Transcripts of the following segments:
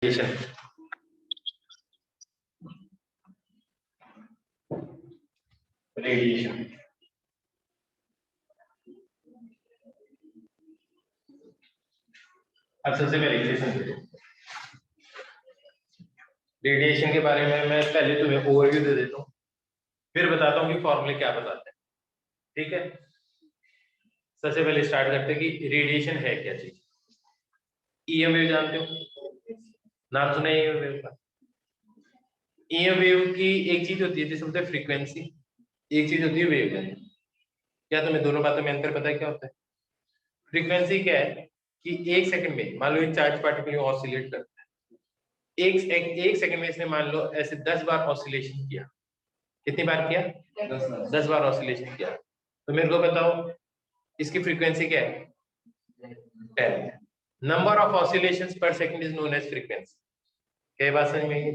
Radiation अब सबसे पहले रेडिएशन के बारे में मैं पहले तुम्हें ओवरव्यू दे देता हूँ, फिर बताता हूँ कि फॉर्मूले क्या बताते हैं। ठीक है, सबसे पहले स्टार्ट करते हैं कि रेडिएशन है क्या चीज। ईएम वेव जानते हो, नाम सुना है ईएम वेव का। ईएम वेव की एक चीज होती है जिसे बोलते हैं फ्रीक्वेंसी, एक चीज होती है वेवलेंथ। क्या तुम्हें दोनों बातों में अंतर पता है क्या होता है? फ्रीक्वेंसी क्या है कि एक सेकंड में मान लो एक चार्ज पार्टिकल ऑसिलेट करता है, एक सेकंड में इसने मान लो ऐसे 10 बार ऑसिलेशन किया। कितनी बार किया? 10 बार ऑसिलेशन किया। तो मेरे को बताओ इसकी फ्रीक्वेंसी क्या है? 10। Number of oscillations per second is known as frequency. क्या बात समझ में आई?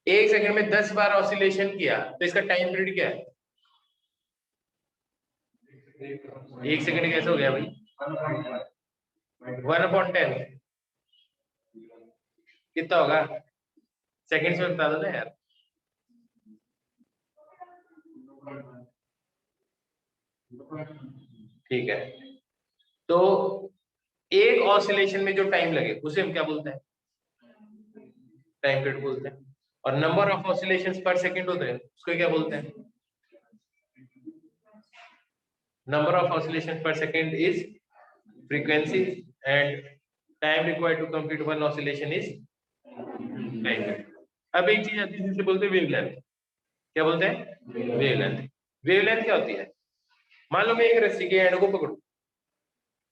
एक सेकंड में 10 बार ऑसिलेशन किया तो इसका टाइम पीरियड क्या है? एक सेकंड कैसे हो गया भाई? 1/10 कितना होगा? सेकंड्स में बता दो ना यार। ठीक है, तो एक ऑसिलेशन में जो टाइम लगे उसे हम क्या बोलते हैं? टाइम पीरियड बोलते हैं। और number of oscillations per second होते हैं उसको क्या बोलते हैं? Number of oscillations per second is frequency and time required to complete one oscillation is time period. अब एक चीज आती है जिसे बोलते हैं वेवलेंथ। क्या बोलते हैं? वेवलेंथ। वेवलेंथ क्या होती है? मान लो मैं एक रस्सी के एंड को पकड़ू,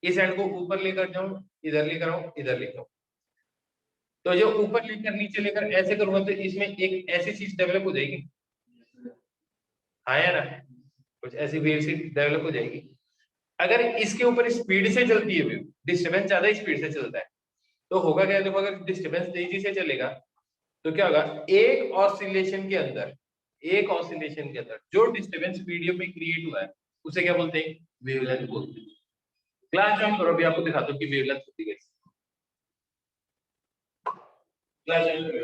इस एंड को ऊपर लेकर जाऊं, इधर लेकर आऊं, इधर लेकर आऊं, तो जो ऊपर लेकर नीचे लेकर ऐसे करूंगा तो इसमें एक ऐसी चीज डेवलप हो जाएगी। हाँ या ना? कुछ ऐसी वेव सी डेवलप हो जाएगी। अगर इसके ऊपर स्पीड से चलती है वेव, डिस्टर्बेंस ज्यादा स्पीड से चलता है, तो होगा क्या? देखो अगर डिस्टर्बेंस तेजी से चलेगा तो क्या होगा? एक ऑसिलेशन के अंदर जो डिस्टर्बेंस मीडियम में क्रिएट हुआ है उसे क्या बोलते हैं? वेवलेंथ बोलते हैं। क्लास ज्वाइन करो, अभी आपको दिखाता हूँ कि वेवलेंथ होती है कैसे। क्लास ज्वाइन करो।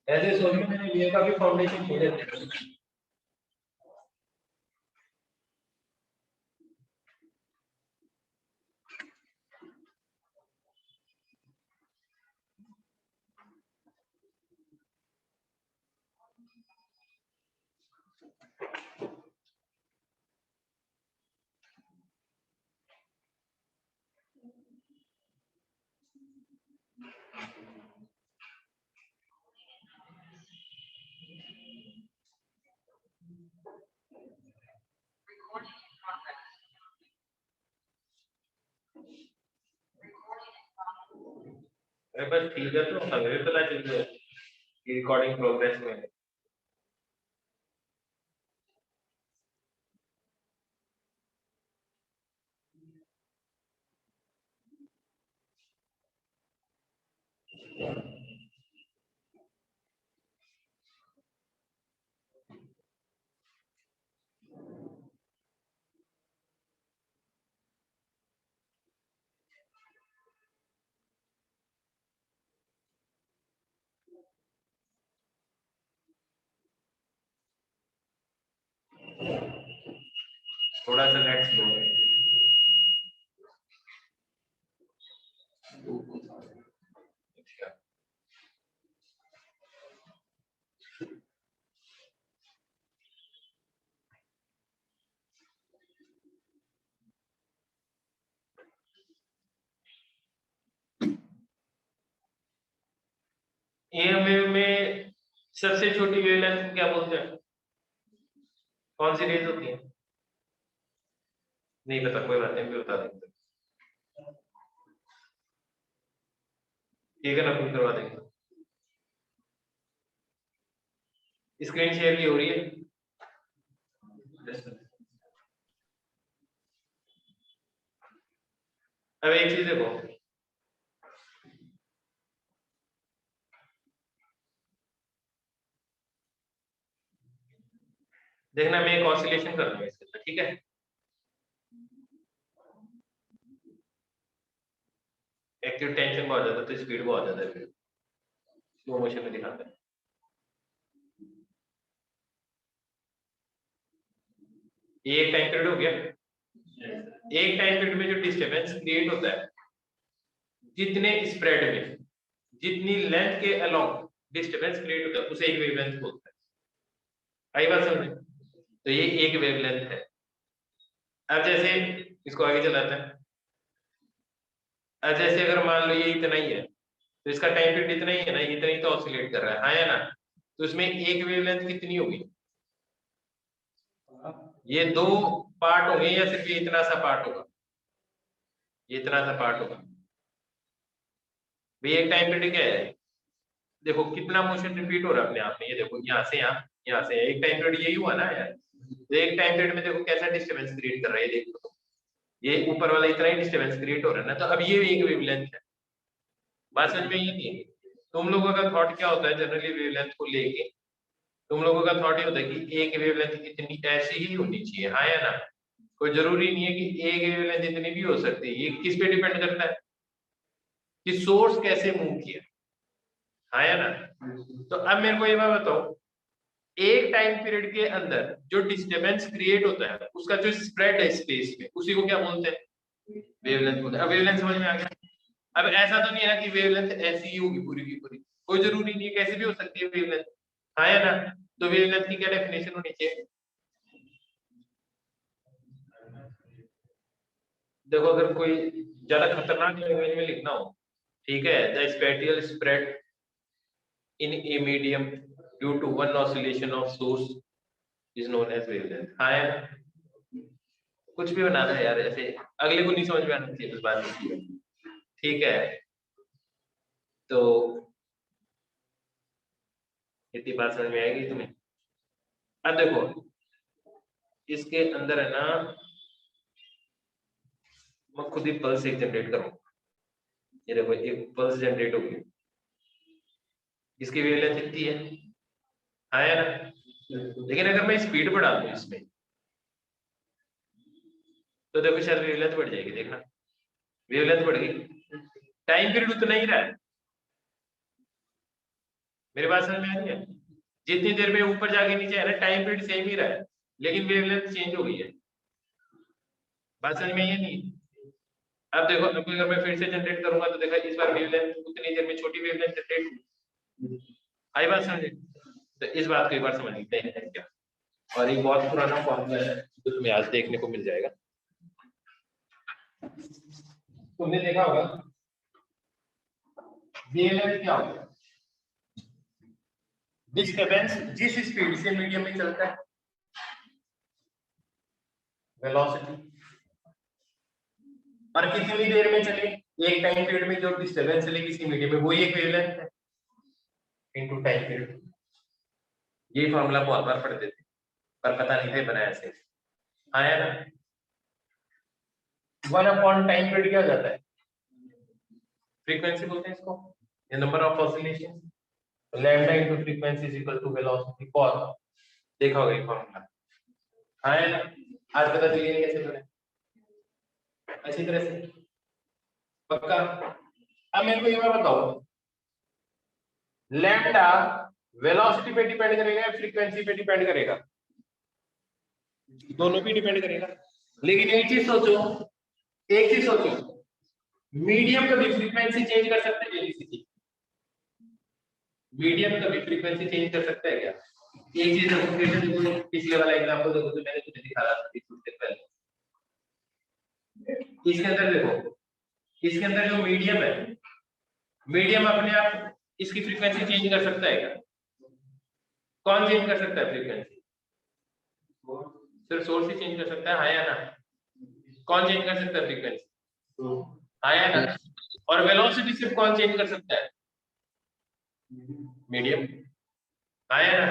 ऐसे सोच में मैंने लिया का भी फाउंडेशन छोड़ देते हैं। अरे बस ठीक है, तो हमें भी पता चल गया कि रिकॉर्डिंग प्रोग्रेस में है। थोड़ा सा नेट स्लो है। एम वेव में सबसे छोटी वेवलेंथ क्या बोलते हैं? कौन सी रेंज होती है? नहीं पता, कोई बात नहीं, मैं बता देंगे। ठीक है ना, फिर करवा देंगे। स्क्रीन शेयर की हो रही है? अब एक चीज देखो, देखना मैं एक ऑसिलेशन कर दूंगा इसके अंदर, ठीक है। एक्टिव टेंशन बहुत ज्यादा तो स्पीड बहुत ज्यादा है, फिर स्लो मोशन में दिखाता है। ये एक टाइम पीरियड हो गया। एक टाइम पीरियड में जो डिस्टरबेंस क्रिएट होता है, जितने स्प्रेड में, जितनी लेंथ के अलोंग डिस्टरबेंस क्रिएट होता है, उसे एक वेवलेंथ बोलते हैं। आई बात समझ? तो ये एक वेवलेंथ है। अब जैसे इसको आगे चलाते हैं। अब जैसे अगर मान लो ये इतना ही है, तो इसका टाइम पीरियड इतना ही है ना, इतना ही तो ऑसिलेट कर रहा है, हाँ या ना? तो इसमें एक वेवलेंथ कितनी होगी? ये दो पार्ट होंगे या सिर्फ ये इतना सा पार्ट होगा? ये इतना सा पार्ट होगा। भाई एक टाइम पीरियड क्या है, देखो कितना मोशन रिपीट हो रहा है अपने आप में। ये देखो यहाँ से यहाँ, यहाँ से एक टाइम पीरियड यही हुआ ना यार। तो एक टाइम पीरियड में देखो कैसा डिस्टरबेंस क्रिएट कर रहा है, देखो तो ये ऊपर वाला इतना ही डिस्टरबेंस क्रिएट हो रहा है ना। तो अब ये एक वेवलेंथ है। बात समझ में ये नहीं है? तुम लोगों का थॉट क्या होता है जनरली वेवलेंथ को लेके? तुम लोगों का थॉट ये होता है कि एक वेवलेंथ इतनी ऐसी ही होनी चाहिए, हाँ या ना? कोई जरूरी नहीं है कि एक वेवलेंथ इतनी भी हो सकती है। ये किस पे डिपेंड करता है कि सोर्स कैसे मूव किया, हाँ या ना? तो अब मेरे को ये बात बताओ, एक टाइम पीरियड के अंदर जो डिस्टरबेंस क्रिएट होता है उसका जो स्प्रेड है स्पेस में, उसी को क्या बोलते हैं? वेवलेंथ बोलते हैं। अब वेवलेंथ समझ में आ गया? अब ऐसा तो नहीं है ना कि वेवलेंथ ऐसी ही होगी पूरी की पूरी, कोई जरूरी नहीं है, कैसे भी हो सकती है वेवलेंथ, हाँ या ना? तो वेवलेंथ की क्या डेफिनेशन होनी चाहिए? देखो अगर कोई ज्यादा खतरनाक लैंग्वेज में लिखना हो, ठीक है, the spatial spread in a medium due to one oscillation of source is known as wavelength, हाँ या ना? कुछ भी बनाना है यार, ऐसे अगले को नहीं समझ में आना चाहिए, बस बात होती है, ठीक है। तो इतनी बात समझ में आएगी तुम्हें? अब देखो इसके अंदर है ना, मैं खुद ही पल्स एक जनरेट करूंगा। ये देखो एक पल्स जनरेट होगी, इसकी वेवलेंथ इतनी है, हाँ या ना? लेकिन अगर मैं स्पीड बढ़ा दूं इसमें, तो देखो शायद वेवलेंथ बढ़ जाएगी, देखना वेवलेंथ बढ़ गई, टाइम पीरियड उतना ही रहा है। मेरी बात समझ में आ रही है? जितनी देर में ऊपर जाके नीचे है ना, टाइम पीरियड सेम ही रहा है, लेकिन वेवलेंथ चेंज हो गई है। बात समझ में ये नहीं? अब देखो अब अगर मैं फिर से जनरेट करूंगा तो देखा इस बार वेवलेंथ उतनी देर में छोटी वेवलेंथ जनरेट हुई। आई बात समझे? तो इस बात को एक बार समझ लेते हैं क्या। और एक बहुत पुराना फॉर्मूला है जो तुम्हें आज देखने को मिल जाएगा। तुमने देखा होगा वेवलेंथ क्या होगा? डिस्टरबेंस जिस स्पीड से मीडियम में चलता है, वेलोसिटी, और कितनी देर में चले, एक टाइम पीरियड में जो डिस्टरबेंस चलेगी किसी मीडियम में, वही एक वेवलेंथ है इनटू टाइम पीरियड। ये फॉर्मूला बहुत बार पढ़ते थे पर पता नहीं था बनाया ऐसे, आया ना? 1 अपॉन टाइम पीरियड क्या हो जाता है? फ्रीक्वेंसी बोलते हैं इसको, ये number of oscillation, lambda into frequency is equal to velocity पर। देखा होगा ये फॉर्मूला, आया ना? आज पता चलिए कैसे बने, अच्छी तरह से, पक्का? अब मेरे को ये बात बताओ, लैम्डा वेलोसिटी पे डिपेंड करेगा या फ्रीक्वेंसी पे डिपेंड करेगा? दोनों पे डिपेंड करेगा। लेकिन एक चीज सोचो, एक चीज सोचो, मीडियम कभी फ्रीक्वेंसी चेंज कर सकते हैं एलसीडी? मीडियम कभी फ्रीक्वेंसी चेंज कर सकता है क्या? एक चीज देखो, फिर से देखो पिछले वाला एग्जांपल देखो जो मैंने तुम्हें दिखा रहा था कुछ देर पहले। इसके अंदर देखो, इसके अंदर जो मीडियम है, मीडियम अपने आप इसकी फ्रीक्वेंसी चेंज कर सकता है क्या? कौन चेंज कर सकता है फ्रीक्वेंसी? सिर्फ सोर्स ही चेंज कर सकता है, हाँ या ना? कौन चेंज कर सकता है फ्रीक्वेंसी? हाँ या ना? और वेलोसिटी सिर्फ कौन चेंज कर सकता है? मीडियम, हाँ या ना?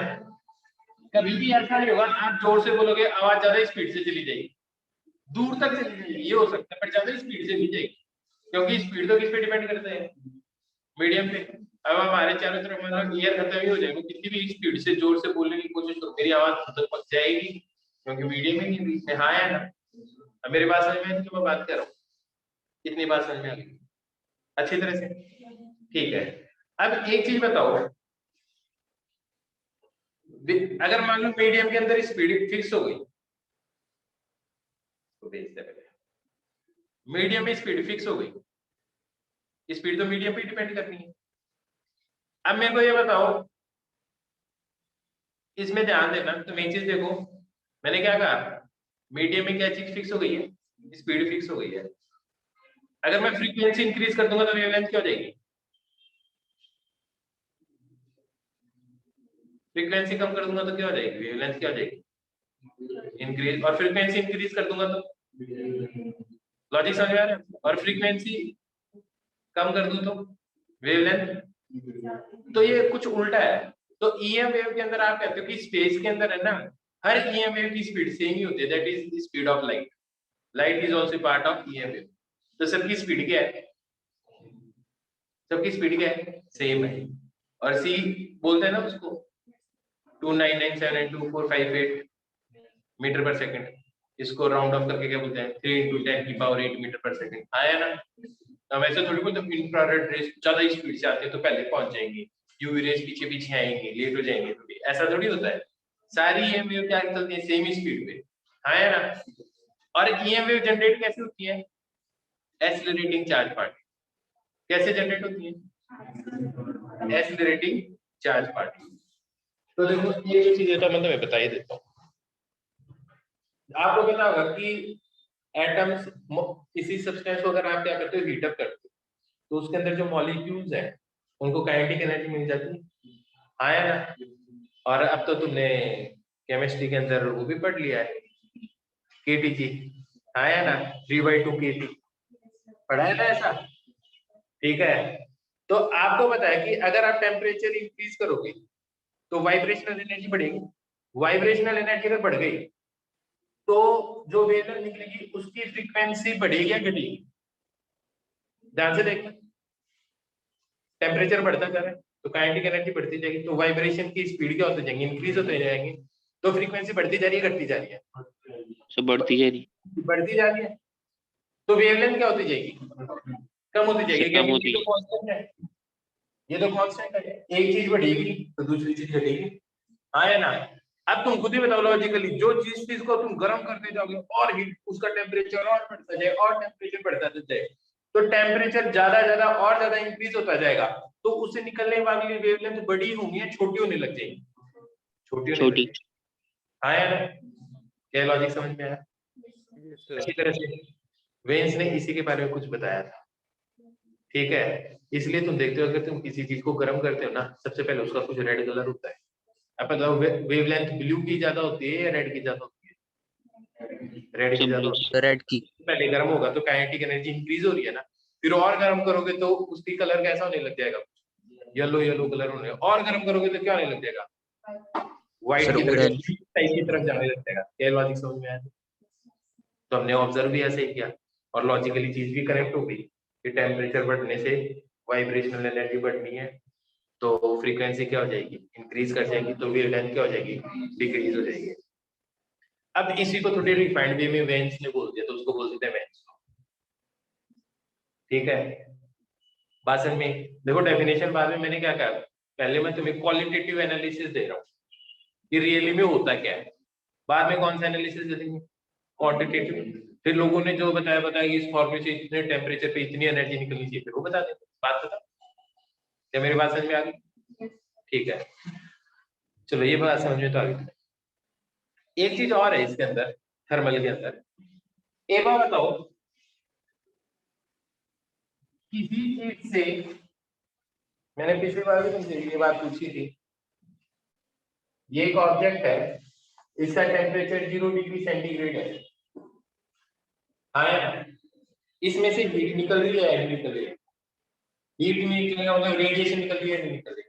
कभी भी ऐसा नहीं होगा आप जोर से बोलोगे आवाज ज्यादा स्पीड से चली जाएगी, दूर तक चली जाएगी, ये हो सकता है, पर ज्यादा स्पीड से नहीं जाएगी, क्योंकि स्पीड तो किस पे डिपेंड करता है? मीडियम पे। अब हमारे चारों तरफ मतलब एयर खत्म ही हो जाएगा, कितनी भी स्पीड से जोर से बोलने की कोशिश करो मेरी आवाज खुद तक पहुंच जाएगी, क्योंकि मीडियम ही नहीं बीच में। हाँ है ना? अब मेरी बात समझ में आई जो मैं बात कर रहा हूँ? कितनी बात समझ में आ गई अच्छी तरह से? ठीक है। अब एक चीज बताओ, अगर मान लो मीडियम के अंदर स्पीड फिक्स हो गई, तो भेजते पहले मीडियम में स्पीड फिक्स हो गई, स्पीड तो मीडियम पे डिपेंड करनी है। अब मेरे को ये बताओ, इसमें ध्यान देना, तुम एक चीज देखो, मैंने क्या कहा, मीडियम में क्या चीज फिक्स हो गई है, स्पीड फिक्स हो गई है। अगर मैं फ्रीक्वेंसी इंक्रीज कर दूंगा तो वेवलेंथ क्या हो जाएगी, फ्रीक्वेंसी कम कर दूंगा तो क्या हो जाएगी, वेवलेंथ क्या हो जाएगी, इंक्रीज। और फ्रीक्वेंसी इंक्रीज कर दूंगा तो, लॉजिक समझ में आ रहा है? और फ्रीक्वेंसी कम कर दूं तो वेवलेंथ। तो ये कुछ उल्टा है। तो ईएम वेव के अंदर आप कहते हो कि स्पेस के अंदर है ना, हर ईएम वेव की स्पीड सेम ही होती है, that is the speed of light. Light is also part of EM wave. तो सबकी स्पीड क्या है, सबकी स्पीड क्या है, सेम है। और सी बोलते हैं ना उसको 299792458 मीटर पर सेकंड। इसको राउंड ऑफ करके क्या बोलते हैं, 3 × 10⁸ मीटर पर सेकंड। आया ना? हम ऐसे थोड़ी बोलते, इंफ्रारेड रेस ज्यादा स्पीड से आते हैं तो पहले पहुंच जाएंगे, यूवी रेस पीछे पीछे आएंगे, लेट हो जाएंगे, तो ऐसा थोड़ी होता है। सारी ईएम वेव क्या चलती है, सेम स्पीड पे। है ना? और ईएम वेव जनरेट कैसे होती है, एक्सीलरेटिंग चार्ज पार्टिकल। कैसे जनरेट होती है, एक्सीलरेटिंग चार्ज पार्टिकल। तो देखो ये जो चीज है तो मैं तुम्हें बता ही देता हूँ। आपको पता होगा कि एटम्स, किसी सब्सटेंस को अगर आप क्या करते हो, हीट अप करते हो, तो उसके अंदर जो मॉलिक्यूल्स हैं उनको काइनेटिक एनर्जी मिल जाती है। आया ना? और अब तो तुमने केमिस्ट्री के अंदर वो भी पढ़ लिया है, केटीजी। आया ना? 3/2 केटी पढ़ा है ना ऐसा? ठीक है। तो आपको पता है कि अगर आप टेम्परेचर इंक्रीज करोगे तो वाइब्रेशनल एनर्जी बढ़ेगी। वाइब्रेशनल एनर्जी अगर बढ़ गई तो जो वेवलेंथ निकलेगी उसकी फ्रीक्वेंसी बढ़ेगी या घटेगी, ध्यान से देखना। टेम्परेचर बढ़ता जा रहा है तो काइनेटिक एनर्जी बढ़ती जाएगी, तो वाइब्रेशन की स्पीड क्या होती जाएंगी, इंक्रीज होते जाएंगे। तो फ्रीक्वेंसी बढ़ती जा रही है, घटती जा रही है, सब बढ़ती जा रही, बढ़ती जा रही है। तो वेवलेंथ क्या होती जाएगी, कम होती जाएगी, कम क्योंकि होती ये तो कांस्टेंट है, ये तो कांस्टेंट है। एक चीज बढ़ेगी तो दूसरी चीज घटेगी। हाँ है ना? अब तुम खुद ही बताओ लॉजिकली, जो चीज को तुम गर्म करते जाओगे और हीट, उसका टेम्परेचर और बढ़ता जाए और टेम्परेचर बढ़ता जाए, तो टेम्परेचर ज्यादा और ज्यादा इंक्रीज होता जाएगा, तो उससे निकलने वाली वेवलेंथ बड़ी होंगी या छोटी होने लग जाएगी, छोटी होने लग छोटी। जाएगी। हाँ है ना? क्या लॉजिक समझ में आया अच्छी तरह से? वेन्स ने इसी के बारे में कुछ बताया था। ठीक है, इसलिए तुम देखते हो अगर तुम किसी चीज को गर्म करते हो ना, सबसे पहले उसका कुछ रेड कलर होता है। अब बताओ वेवलेंथ ब्लू की ज्यादा होती है या रेड की ज्यादा होती है, रेड की सब ज्यादा ब्लू। होती है। रेड की। पहले गर्म होगा तो काइनेटिक एनर्जी इंक्रीज हो रही है ना, फिर और गर्म करोगे तो उसकी कलर कैसा होने लग जाएगा, येलो येलो कलर होने, और गर्म करोगे तो क्या होने लग जाएगा, व्हाइट सर की तरफ, ऑरेंज। टाइप की तरफ जाने लग जाएगा। क्या लॉजिक समझ में आया? तो हमने ऑब्जर्व भी ऐसे ही किया और लॉजिकली चीज भी करेक्ट हो गई कि टेम्परेचर बढ़ने से वाइब्रेशनल एनर्जी बढ़नी है, तो फ्रीक्वेंसी क्या हो जाएगी, इंक्रीज कर जाएगी, तो वेवलेंथ क्या हो जाएगी, डिक्रीज हो जाएगी। अब इसी को थोड़ी रिफाइंड वे में वेन्स ने बोल दिया, तो उसको बोल देते हैं वेन्स। ठीक है, बात समझ में? देखो डेफिनेशन बाद में मैंने क्या कहा, पहले मैं तुम्हें क्वालिटेटिव एनालिसिस दे रहा हूँ कि रियली में होता क्या है, बाद में कौन सा एनालिसिस दे देंगे, क्वांटिटेटिव। फिर लोगों ने जो बताया कि इस फॉर्मूले से इतने टेम्परेचर पे इतनी एनर्जी निकलनी चाहिए, फिर वो बता देंगे। बात बता, क्या मेरी बात समझ में आ गई? ठीक है, चलो ये बात समझ में तो आ गई। एक चीज और है इसके अंदर, थर्मल के अंदर, एक बार बताओ, किसी चीज से, मैंने पिछली बार भी तुमसे ये बात पूछी थी, ये एक ऑब्जेक्ट है, इसका टेम्परेचर 0 डिग्री सेंटीग्रेड है। हाँ, इसमें से हीट निकल रही है, एयर निकल रही है, हीट निकलेगा मतलब रेडिएशन निकल रही है, नहीं निकल रही है,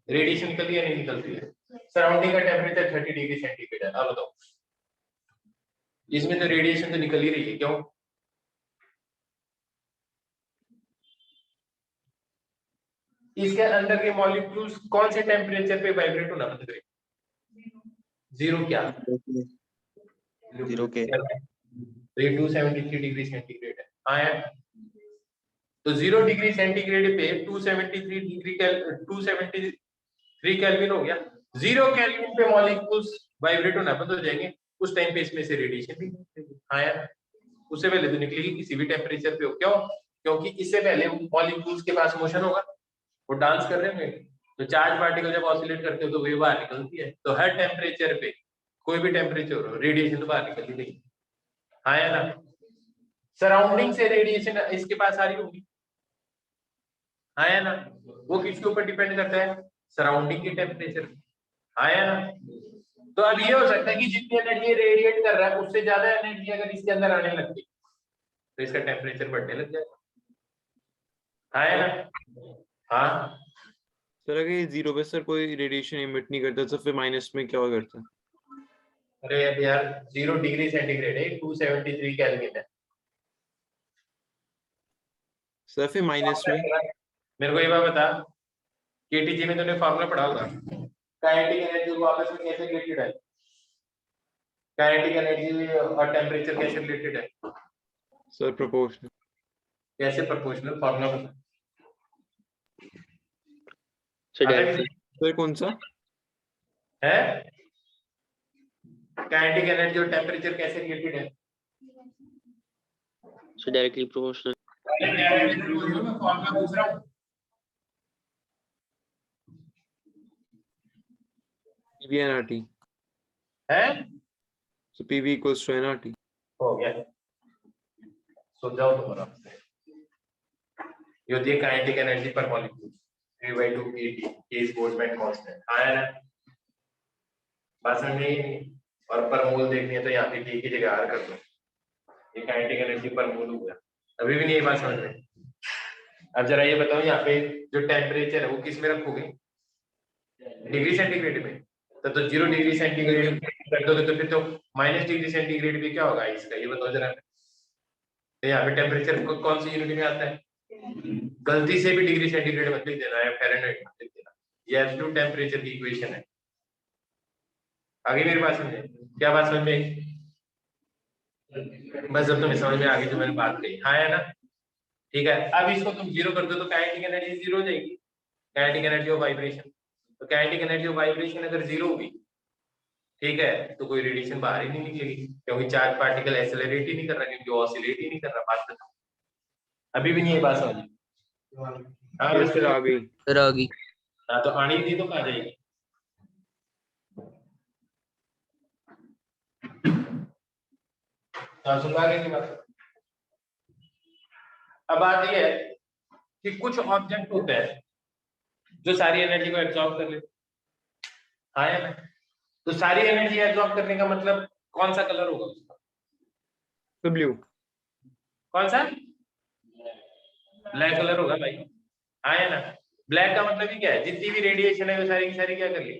रेडिएशन निकल रही है, नहीं निकल रही है। सराउंडिंग का टेम्परेचर 30 डिग्री सेंटीग्रेड है। अब बताओ, इसमें तो रेडिएशन तो निकल ही रही है, क्यों? इसके अंदर के मॉलिक्यूल्स कौन से टेम्परेचर पे वाइब्रेट होना बंद करेंगे? जीरो क्या? 0 के। तो ये 273 डिग्री सेंटीग्रेड है। हाँ यार, तो 0 डिग्री सेंटीग्रेड पे 273 केल्विन हो गया। 0 केल्विन पे मॉलिक्यूल्स वाइब्रेट होना बंद हो जाएंगे, उस टाइम पे इसमें से रेडिएशन भी निकलेगी। हाँ यार, उससे पहले तो निकलेगी किसी भी टेम्परेचर पे हो। क्यों? क्योंकि इससे पहले मॉलिक्यूल्स के पास मोशन होगा, वो डांस कर रहे होंगे, तो चार्ज पार्टिकल जब ऑसिलेट करते हो तो वेव बाहर निकलती है। तो हर टेम्परेचर पे, कोई भी टेम्परेचर हो, रेडिएशन तो बाहर निकल ही नहीं। हाँ या ना? सराउंडिंग से रेडिएशन इसके पास आ रही होगी। हाँ या ना? वो किसके ऊपर डिपेंड करता है? सराउंडिंग के टेम्परेचर। हाँ या ना? तो अब ये हो सकता है कि जितनी एनर्जी रेडिएट कर रहा है उससे ज्यादा एनर्जी अगर इसके अंदर आने लगती तो इसका टेम्परेचर बढ़ने लग जाएगा। हाँ या ना? हाँ सर अगर ये 0 पे सर कोई रेडिएशन इमिट नहीं करता तो फिर माइनस में क्या करता है? अरे अब यार 0 डिग्री सेंटीग्रेड है, 273 केल्विन है। सर फिर माइनस में मेरे को ये बात बता, केटीजी में तूने फार्मूला पढ़ा होगा, काइनेटिक एनर्जी को आपस में कैसे रिलेटेड है? काइनेटिक एनर्जी और टेम्परेचर कैसे रिलेटेड है? Sir proportional. कैसे प्रोपोर्शनल? फार्मूला बता। सर अगर डायरेक्टली सर कौन सा है काइनेटिक एनर्जी और टेम्परेचर कैसे रिलेटेड है? Sir directly proportional. मैं फार्मूला पूछ रहा हूँ। PV NRT. है सो पीवी इक्वल्स टू एनआरटी। हो गया, सो जाओ तुम आराम से। ये होती है काइनेटिक एनर्जी पर molecule, 3/2 kT, K is Boltzmann constant। हाँ है ना? बात समझ में आई नहीं? और पर मोल देखनी है तो यहाँ पे K की जगह R कर दो। ये काइनेटिक एनर्जी पर मोल हो गया। अभी भी नहीं ये बात समझ में? अब जरा ये बताओ, यहाँ पे जो टेम्परेचर है वो किस में रखोगे? डिग्री सेंटीग्रेड में। तो 0 डिग्री सेंटीग्रेड कर दोगे तो फिर तो माइनस डिग्री सेंटीग्रेड पे क्या होगा इसका, ये बताओ जरा। तो यहाँ पे टेम्परेचर कौन सी यूनिट में आता है? गलती से भी डिग्री सेंटीग्रेड मत लिख देना, या फ़ारेनहाइट मत लिख देना। ये एब्सोल्यूट टेम्परेचर की इक्वेशन है। आगे मेरे पास समझे? क्या बात समझ में आई? बस जब तुम्हें समझ में आ गई तो मैंने बात कही। हाँ है ना? ठीक है, अब इसको तुम जीरो कर दो तो काइनेटिक एनर्जी जीरो हो जाएगी। काइनेटिक एनर्जी ऑफ वाइब्रेशन, तो काइनेटिक एनर्जी ऑफ वाइब्रेशन अगर जीरो होगी, ठीक है, तो कोई रेडिएशन बाहर ही नहीं निकलेगी, क्योंकि चार्ज पार्टिकल एक्सेलरेट ही नहीं कर रहा, क्योंकि ऑसिलेट ही नहीं कर रहा। बात खत्म। अभी भी नहीं ये बात समझ? हाँ ये बस सर आ गई। सर आ गई। हाँ, तो आनी थी तो कहाँ जाएगी? हाँ, सुन पा रहे हैं बात? अब बात ये है कि कुछ ऑब्जेक्ट होते हैं जो सारी एनर्जी को एब्जॉर्ब कर लेते हैं। हाँ या ना? तो सारी एनर्जी एब्जॉर्ब करने का मतलब कौन सा कलर होगा उसका? तो ब्लू। कौन सा? ब्लैक कलर होगा भाई। हाँ या ना? ब्लैक का मतलब ही क्या है? जितनी भी रेडिएशन है वो सारी की सारी क्या कर ली?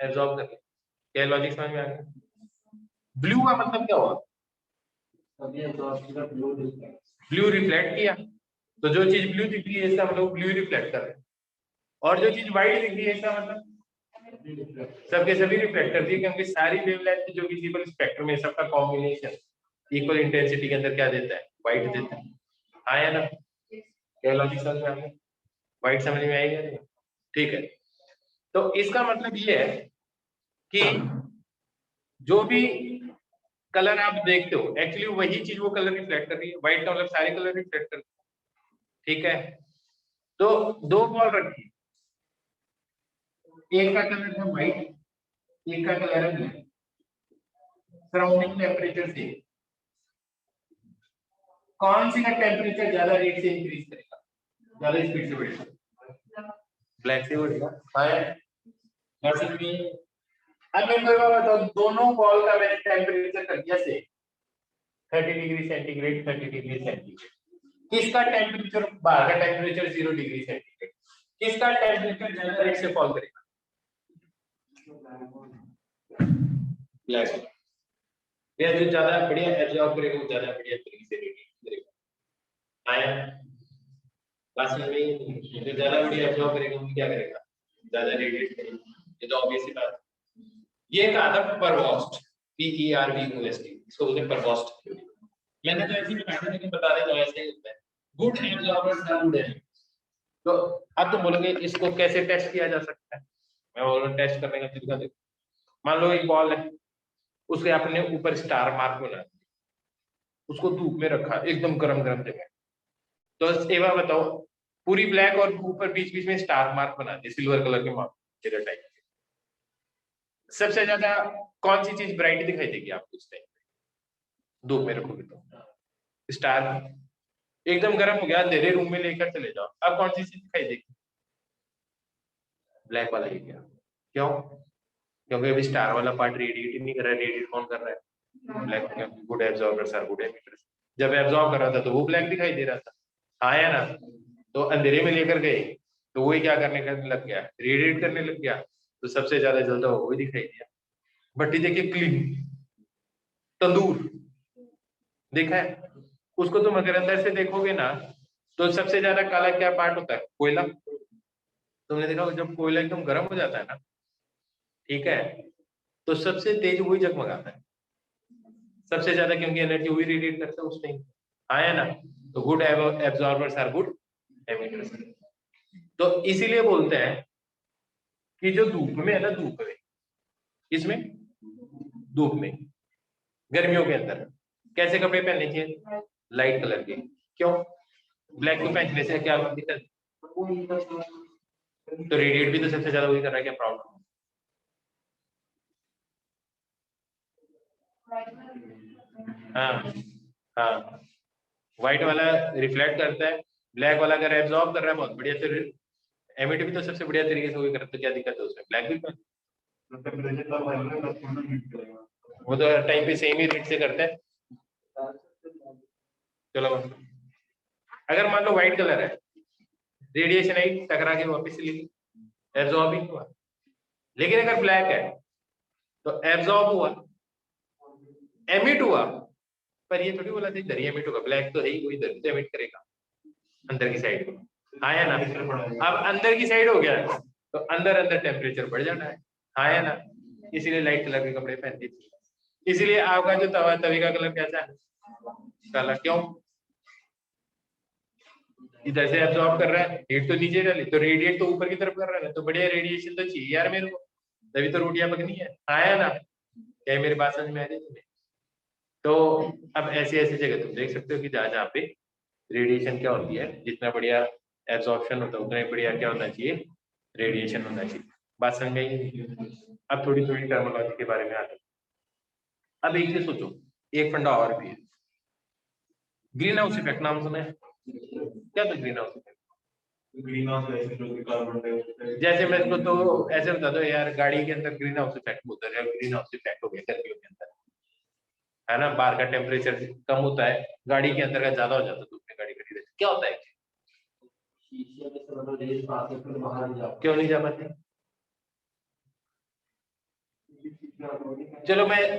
एब्जॉर्ब कर ली। क्या लॉजिक समझ में आ गया? ब्लू का मतलब क्या हुआ? ब्लू रिफ्लेक्ट किया, तो जो चीज ब्लू दिख रही है इसका मतलब ब्लू रिफ्लेक्ट कर रहा है, और जो चीज व्हाइट दिख रही है इसका मतलब सबके सभी रिफ्लेक्ट करती है, क्योंकि सारी वेवलेंथ जो विजिबल स्पेक्ट्रम है सबका कॉम्बिनेशन इक्वल इंटेंसिटी के अंदर क्या देता है? व्हाइट देता है। हाँ या ना? क्या लॉजिक समझ में आ गया? व्हाइट समझ में आएगा नहीं? ठीक है, तो इसका मतलब ये है कि जो भी कलर आप देखते हो एक्चुअली वही चीज वो कलर रिफ्लेक्ट कर रही है। व्हाइट का मतलब सारे कलर रिफ्लेक्ट कर रही है। ठीक है, तो दो बॉल रखी, एक का कलर है व्हाइट, एक का कलर है ब्लैक। सराउंडिंग टेम्परेचर से कौन सी का टेम्परेचर ज्यादा रेट से इंक्रीज करेगा, ज्यादा स्पीड से बढ़ेगा? ब्लैक से बढ़ेगा। हाँ, ऐसे भी। अब मैं कोई बात बताऊं, दोनों बॉल का मैंने टेम्परेचर कर दिया से 30 डिग्री सेंटीग्रेड, 30 डिग्री सेंटीग्रेड। किसका टेम्परेचर, बाहर का टेम्परेचर 0 डिग्री सेंटीग्रेड, किसका टेम्परेचर ज्यादा रेट से फॉल करेगा? ब्लैक। ये जो ज्यादा बढ़िया एब्जॉर्ब करेगा वो ज्यादा बढ़िया तरीके से रेडिएट करेगा। आया? बात समझ में ही नहीं। जो ज्यादा बढ़िया एब्जॉर्ब करेगा वो क्या करेगा, ज्यादा रेडिएट करेगा, ये तो ऑब्वियस ही बात है। ये कहा था परवॉस्ट, PERVOST, इसको बोलते हैं परवॉस्ट। मैंने तो ऐसे ही बैठे लेकिन बता दें तो ऐसे ही होता है। Good absorbers are good emitters. तो अब तुम बोलोगे इसको कैसे टेस्ट किया जा सकता है, मैं बोलूँ टेस्ट करने का तरीका देखो। मान लो एक बॉल है, उसके आपने ऊपर स्टार मार्क बना दिया, उसको धूप में रखा एकदम गरम गरम जगह, तो एक बार बताओ, पूरी ब्लैक और ऊपर बीच बीच में स्टार मार्क बना दिए सिल्वर कलर के मार्क टाइप के, सबसे ज्यादा कौन सी चीज ब्राइट दिखाई देगी आपको उस टाइम पे धूप में रखोगे तो? स्टार। एकदम गर्म हो गया, अंधेरे रूम में लेकर चले जाओ, अब कौन सी चीज दिखाई देगी? ब्लैक वाला ही क्या? क्यों? क्योंकि अभी स्टार वाला पार्ट रेडिएट ही नहीं कर रहा है। रेडिएट कौन कर रहा है? Black. Good absorbers are good emitters. जब एब्जॉर्ब कर रहा था तो वो ब्लैक दिखाई दे रहा था, हाँ या ना? तो अंधेरे में लेकर गए तो वही क्या करने लग गया, रेडिएट करने लग गया, तो सबसे ज्यादा जलता हुआ वही दिखाई दिया। भट्टी देखिए क्लीन, तंदूर देखा है उसको, तुम अगर अंदर से देखोगे ना तो सबसे ज्यादा काला क्या पार्ट होता है? कोयला। तुमने देखा होगा जब कोयला एकदम गर्म हो जाता है ना, ठीक है, तो सबसे तेज वही जगमगाता है सबसे ज्यादा, क्योंकि एनर्जी वही रेडिएट करता है उस टाइम, आया ना? तो good absorbers are good emitters. तो इसीलिए बोलते हैं कि जो धूप में है ना, धूप में, इसमें धूप में गर्मियों के अंदर कैसे कपड़े पहनने चाहिए? लाइट कलर के। क्यों? ब्लैक को पहनने से क्या दिक्कत? तो रेडिएट भी तो सबसे ज्यादा वही कर रहा है, क्या प्रॉब्लम? हाँ हाँ, व्हाइट वाला रिफ्लेक्ट करता है, ब्लैक वाला अगर एब्जॉर्ब कर रहा है बहुत बढ़िया से, एमिट भी तो सबसे बढ़िया तरीके से वही करता है, तो क्या दिक्कत है उसमें? ब्लैक भी वो तो हर टाइम पे सेम ही रेट से करते हैं। चलो अगर मान लो व्हाइट कलर है, रेडिएशन आई टकरा के वापस चली गई, एब्जॉर्ब ही हुआ। लेकिन अगर ब्लैक है तो एब्जॉर्ब हुआ, एमिट हुआ, पर ये थोड़ी बोला था इधर ही एमिट होगा, ब्लैक तो है ही, वो इधर से एमिट करेगा अंदर की साइड को, आया ना? अब अंदर की साइड हो गया तो अंदर अंदर टेम्परेचर बढ़ जाना है, आया ना? इसीलिए लाइट कलर के कपड़े पहनते थे। इसीलिए आपका जो तवा, तवे का कलर कैसा है? काला। क्यों? इधर से एब्जॉर्ब कर रहा है, हीट तो नीचे डाली, तो रेडिएट तो ऊपर की तरफ कर रहा है, तो बढ़िया रेडिएशन तो चाहिए यार मेरे को, तभी तो रोटियां पकनी है, आया ना? क्या मेरी बात समझ में आ रही है तुम्हें? तो अब ऐसी ऐसी जगह तुम देख सकते हो कि जहाँ जहाँ पे रेडिएशन क्या होती है, जितना बढ़िया एब्जॉर्प्शन होता है उतना ही बढ़िया क्या होना चाहिए, रेडिएशन होना चाहिए। बात समझ में आई? अब थोड़ी थोड़ी टर्मिनोलॉजी के बारे में आते हैं। अब एक चीज सोचो, एक फंडा और भी है, ग्रीन हाउस इफेक्ट नाम सुना है? क्या था green house effect? Green house gases जो कि कार्बन डाइऑक्साइड, जैसे मेरे को तो ऐसे बता दो यार, गाड़ी के अंदर ग्रीन हाउस इफेक्ट होता है, ग्रीन हाउस इफेक्ट हो गया गर्मियों के अंदर, है ना? बाहर का टेम्परेचर कम होता है, गाड़ी के अंदर का ज्यादा हो जाता है, तो गाड़ी खड़ी रहती है, क्या होता है? शीशे में से मतलब रेस पास से फिर बाहर नहीं जाता। क्यों नहीं जा पाते? चलो मैं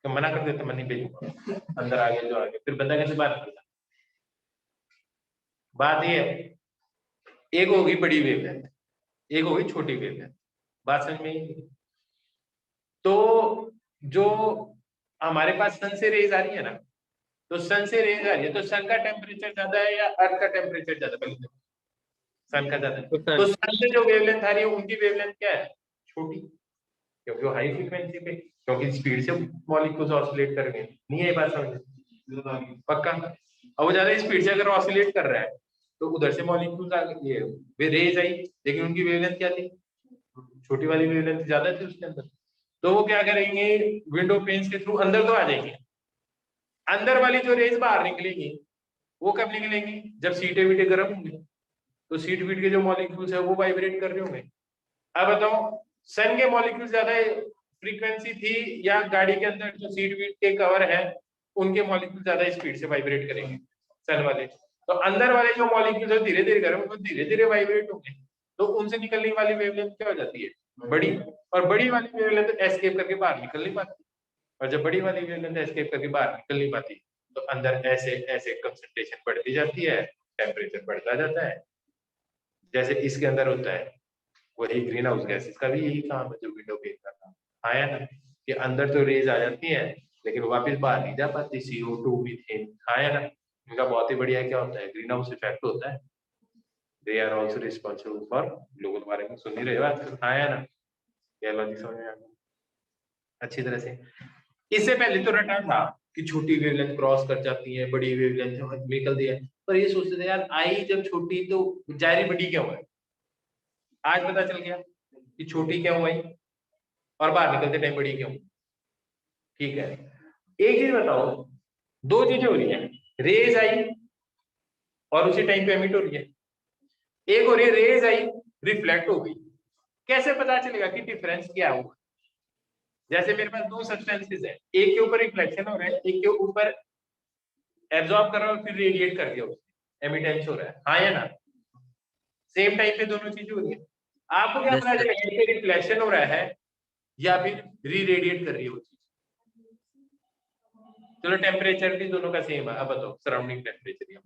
तो मना कर देता, मैं नहीं भेजूंगा अंदर, आगे जो आगे, फिर बंदा कैसे बात करता? बात ये है, एक होगी बड़ी वेवलेंथ, एक होगी छोटी वेवलेंथ, बात समझ में आई? तो जो हमारे पास सन से रेज आ रही है ना, तो सन से रेज आ रही है, तो सन का टेम्परेचर ज्यादा है या अर्थ का टेम्परेचर ज्यादा? पहले देखो, सन का ज्यादा है, तो सन से जो वेवलेंथ आ रही है उनकी वेवलेंथ क्या है? छोटी, क्योंकि वो हाई फ्रीक्वेंसी पे, क्योंकि स्पीड से मॉलिक्यूल्स ऑसिलेट कर रहे हैं, नहीं है ये बात समझ में? पक्का? अब वो ज्यादा स्पीड से अगर ऑसिलेट कर रहा है तो उधर से मॉलिक्यूल्स आ गए, वे रेज आई, लेकिन उनकी वेवलेंथ क्या थी? छोटी वाली वेवलेंथ ज्यादा थी उसके अंदर, तो वो क्या करेंगे, विंडो पेन्स के थ्रू अंदर तो आ जाएंगे, अंदर वाली जो रेज बाहर निकलेंगी वो कब निकलेंगी? जब सीटें वीटें गर्म होंगी, तो सीट वीट के जो मॉलिक्यूल्स है वो वाइब्रेट कर रहे होंगे। अब बताओ, सन के मॉलिक्यूल ज्यादा फ्रीक्वेंसी थी या गाड़ी के अंदर जो सीट वीट के कवर है उनके मॉलिक्यूल ज्यादा स्पीड से वाइब्रेट करेंगे? सन वाले। तो अंदर वाले जो मॉलिक्यूल है धीरे धीरे गर्म, वो धीरे धीरे वाइब्रेट होंगे, तो उनसे निकलने वाली वेवलेंथ क्या हो जाती है? बड़ी। और बड़ी वाली वेवलेंथ एस्केप करके बाहर निकल नहीं पाती, और जब बड़ी वाली वेवलेंथ एस्केप करके बाहर निकल नहीं पाती तो अंदर ऐसे ऐसे कंसंट्रेशन बढ़ती जाती है, टेम्परेचर बढ़ता जाता है, जैसे इसके अंदर होता है वही ग्रीन हाउस गैसेस का भी यही काम है जो विंडो पेन का काम। हाँ है ना, कि अंदर तो रेज आ जाती है लेकिन वापस बाहर नहीं जा पाती, CO2 मीथेन। हाँ है ना, इनका बहुत ही बढ़िया क्या होता है, ग्रीन हाउस इफेक्ट होता है। They are also responsible for, लोगों के बारे में सुन नहीं रहे हो आजकल। हाँ है ना, ये लॉजिक समझ में आ गया अच्छी तरह से। इससे पहले तो रटा था कि छोटी वेवलेंथ क्रॉस कर जाती है, बड़ी वेवलेंथ निकलती है, पर ये सोचते थे यार आई जब छोटी तो जारी बड़ी क्यों है। आज पता चल गया कि छोटी क्यों आई और बाहर निकलते टाइम बड़ी क्यों। ठीक है, एक चीज बताओ, दो चीजें हो रही है, रेज आई और उसी टाइम पे एमिट हो रही है। एक हो रही है रेज आई रिफ्लेक्ट हो गई, कैसे पता चलेगा कि डिफरेंस क्या होगा। जैसे मेरे पास दो सब्सटेंसेस है, एक के ऊपर रिफ्लेक्शन हो रहा है, एक के ऊपर एब्जॉर्ब कर रहा है और फिर रेडिएट कर दिया, उसने एमिटेंस हो रहा है। हाँ या ना, सेम टाइम पे दोनों चीजें हो रही है। आपको क्या पता चलेगा एक पे रिफ्लेक्शन हो रहा है या फिर री रेडिएट कर रही है वो चीज। चलो टेम्परेचर भी दोनों का सेम है, अब बताओ सराउंडिंग टेम्परेचर या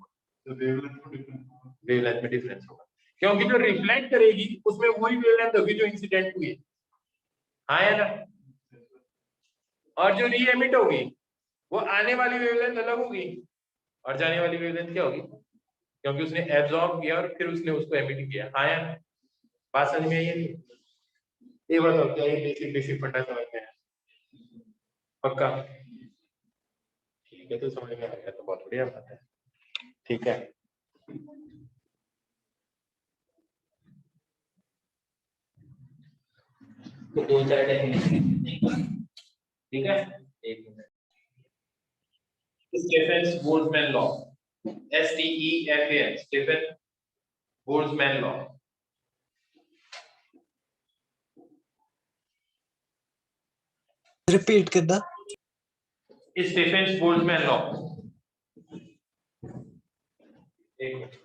वेवलेंथ में डिफरेंस होगा, क्योंकि जो रिफ्लेक्ट करेगी उसमें वही वेवलेंथ होगी जो इंसिडेंट हुई है। हाँ या ना, और जो री एमिट होगी वो आने वाली वेवलेंथ अलग होगी और जाने वाली वेवलेंथ क्या होगी, क्योंकि उसने एब्जॉर्ब किया और फिर उसने उसको एमिट किया। हाँ या ना, बात समझ में आई है नहीं? ये बताओ क्या ये बेसिक बेसिक फंडा समझ में आया? पक्का? ठीक है, तो समझ में आ गया तो बहुत बढ़िया बात है। ठीक है, तो दो चार डेफिनेशन, ठीक है, एक minute. Stefan Boltzmann law, STEFAN, Stefan Boltzmann law. Repeat करना। स्टीफन बोल्ट्जमैन लॉ, एक मिनट।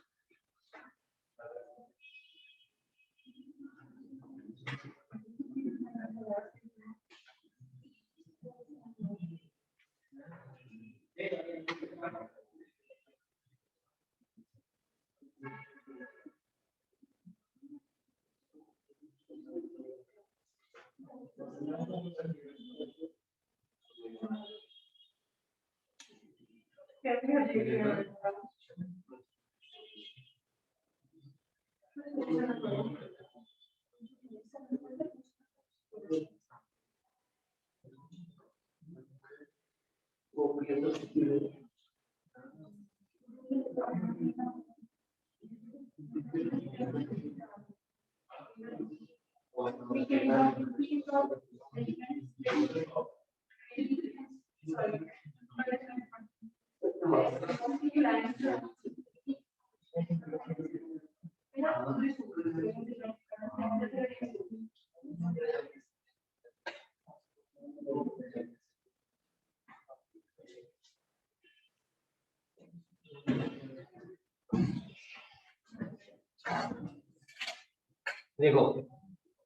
देखो,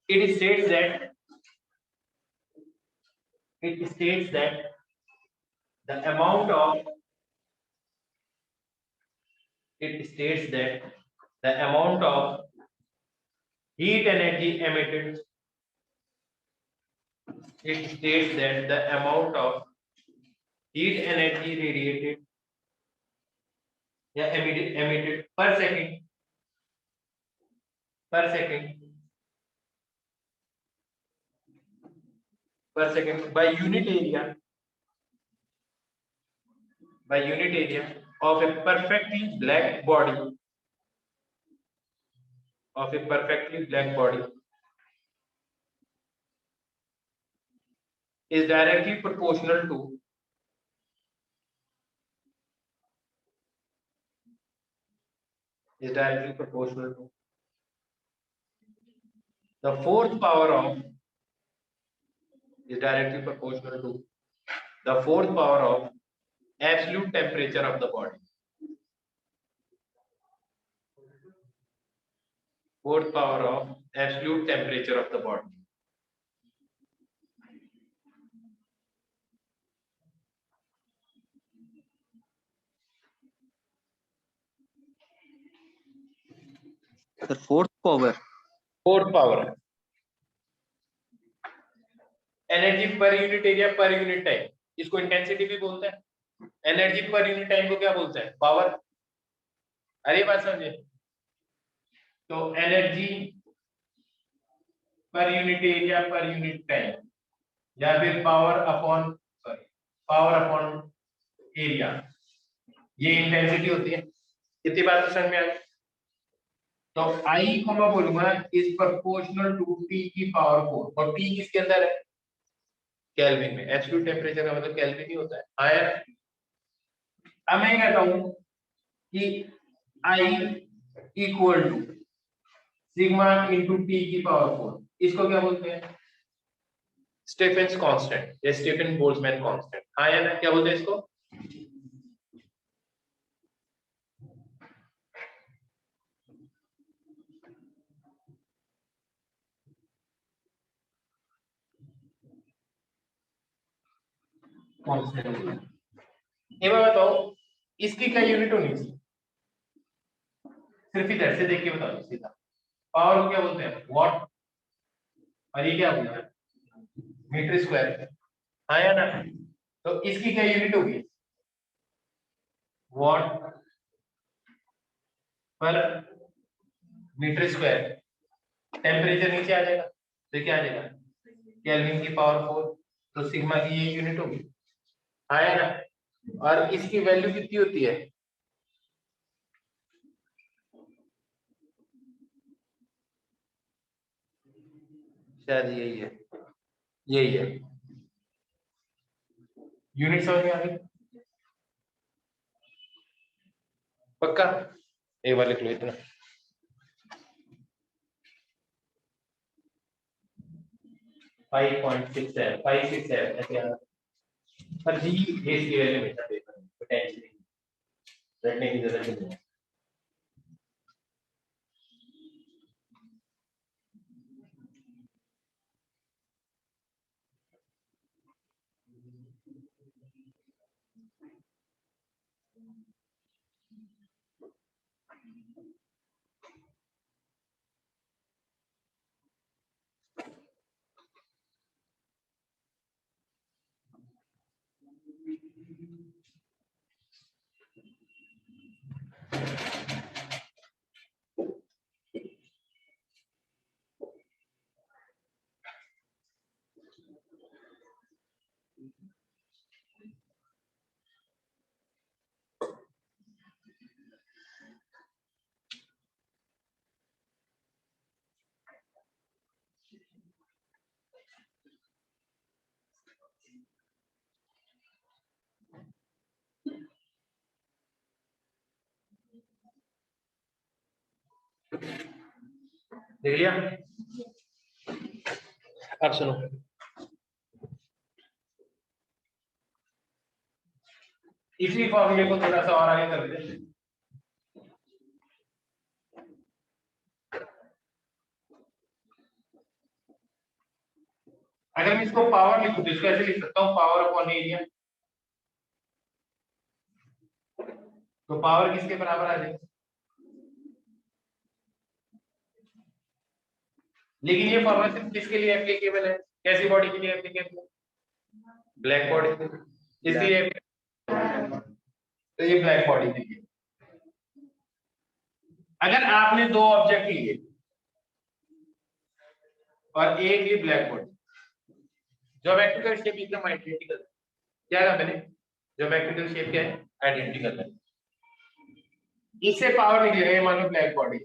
it states that the amount of it states that the amount of heat energy emitted, it states that the amount of heat energy radiated या emitted per second per second by unit area of a perfectly black body is directly proportional to the fourth power of is directly proportional to the fourth power of absolute temperature of the body. Fourth power of absolute temperature of the body. Sir fourth power. Fourth power है। Energy per unit area per unit time, इसको intensity भी बोलते हैं। Energy per unit time को क्या बोलते हैं? Power. अरे बात समझे? तो energy per unit area per unit time, या फिर पावर अपॉन एरिया, ये इंटेंसिटी होती है। कितनी बात तो समझ में आ गई? तो आई को मैं बोलूंगा इज प्रोपोर्शनल टू टी की पावर 4, और टी किसके अंदर है? केल्विन में। एब्सोल्यूट टेम्परेचर का मतलब केल्विन ही होता है। आया? अब मैं कहता हूं कि I equal to sigma into T की पावर 4, इसको क्या बोलते हैं? स्टीफेंस कांस्टेंट या स्टीफन बोल्ट्जमैन कांस्टेंट। आया ना? क्या बोलते हैं इसको? कांस्टेंट। ये मैं बताओ, इसकी क्या यूनिट होनी चाहिए? सिर्फ इधर से देख के बता दो सीधा। पावर को क्या बोलते हैं? वॉट। और ये क्या बोलते हैं? Metre square. हाँ या ना? तो इसकी क्या यूनिट होगी? वॉट पर मीटर स्क्वायर। टेम्परेचर नीचे आ जाएगा तो क्या आ जाएगा? केल्विन की पावर 4। तो सिग्मा की ये यूनिट होगी। हाँ या ना? और इसकी वैल्यू कितनी होती है? शायद यही है, यही है। यूनिट समझ में आ गई? पक्का? एक बार लिख लो इतना। फाइव 567 ऐसे आना। पर जी बेस की वैल्यू बेटा पेपर में पोटेंशियल रटने की जरूरत नहीं है। देख लिया? अब सुनो, इसी फॉर्मूले को थोड़ा सा और आगे कर दे। अगर मैं इसको पावर लिखूं तो इसको ऐसे लिख सकता हूँ, पावर अपॉन एरिया। तो पावर किसके बराबर आ जाएगी? लेकिन ये फॉर्मूला सिर्फ किसके लिए एप्लीकेबल है? कैसी बॉडी के लिए एप्लीकेबल है? ब्लैक बॉडी के लिए। इसलिए तो ये ब्लैक बॉडी के लिए। अगर आपने दो ऑब्जेक्ट लिए और एक ये ब्लैक बॉडी, ज्योमेट्रिकल शेप एकदम आइडेंटिकल, क्या कहा मैंने? ज्योमेट्रिकल शेप क्या है? आइडेंटिकल है। इससे पावर निकलेगा, ये मान लो ब्लैक बॉडी।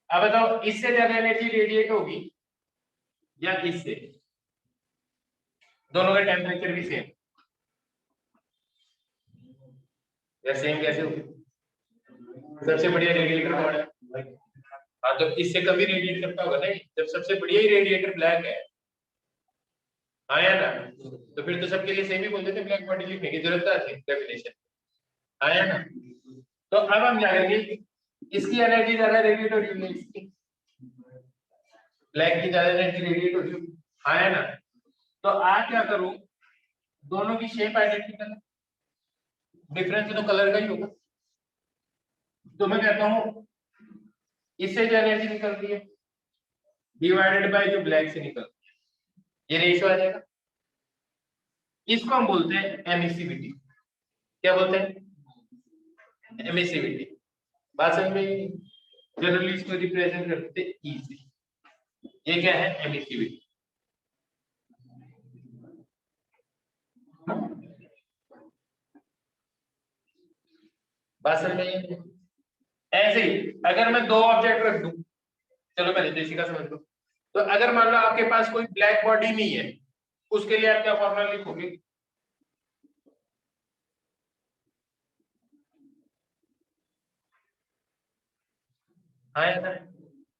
अब बताओ, इससे ज्यादा एनर्जी रेडिएट होगी या इससे? दोनों का टेम्परेचर भी सेम, या सेम कैसे होगी? सबसे बढ़िया रेडिएटर कौन है? हाँ, तो इससे कभी रेडिएट करता होगा नहीं, जब सबसे बढ़िया ही रेडिएटर ब्लैक है। हाँ या ना? तो फिर तो सबके लिए सेम ही बोलते थे, ब्लैक बॉडी लिखने की जरूरत है डेफिनेशन। हाँ या ना? तो अब हम क्या करेंगे, इसकी एनर्जी ज्यादा रेडिएट हो रही है, इसकी ब्लैक की ज्यादा एनर्जी रेडिएट हो रही है। हाँ या ना? तो आज क्या करूं, दोनों की शेप आइडेंटिकल है, डिफरेंस तो कलर का ही होगा। तो मैं कहता हूं इससे जो एनर्जी निकलती है डिवाइडेड बाय जो ब्लैक से निकलती है, ये रेशियो आ जाएगा। इसको हम बोलते हैं एमिसिविटी। क्या बोलते हैं? एमिसिविटी। बात समझ में? जनरली इसको रिप्रेजेंट करते हैं ई से। ये क्या है? एमिसिविटी। बात समझ में? ऐसे ही अगर मैं दो ऑब्जेक्ट रख दूं, चलो पहले देसी का समझ लो। तो अगर मान लो आपके पास कोई ब्लैक बॉडी नहीं है, उसके लिए आप क्या फॉर्मूला लिखोगे? हाँ या ना?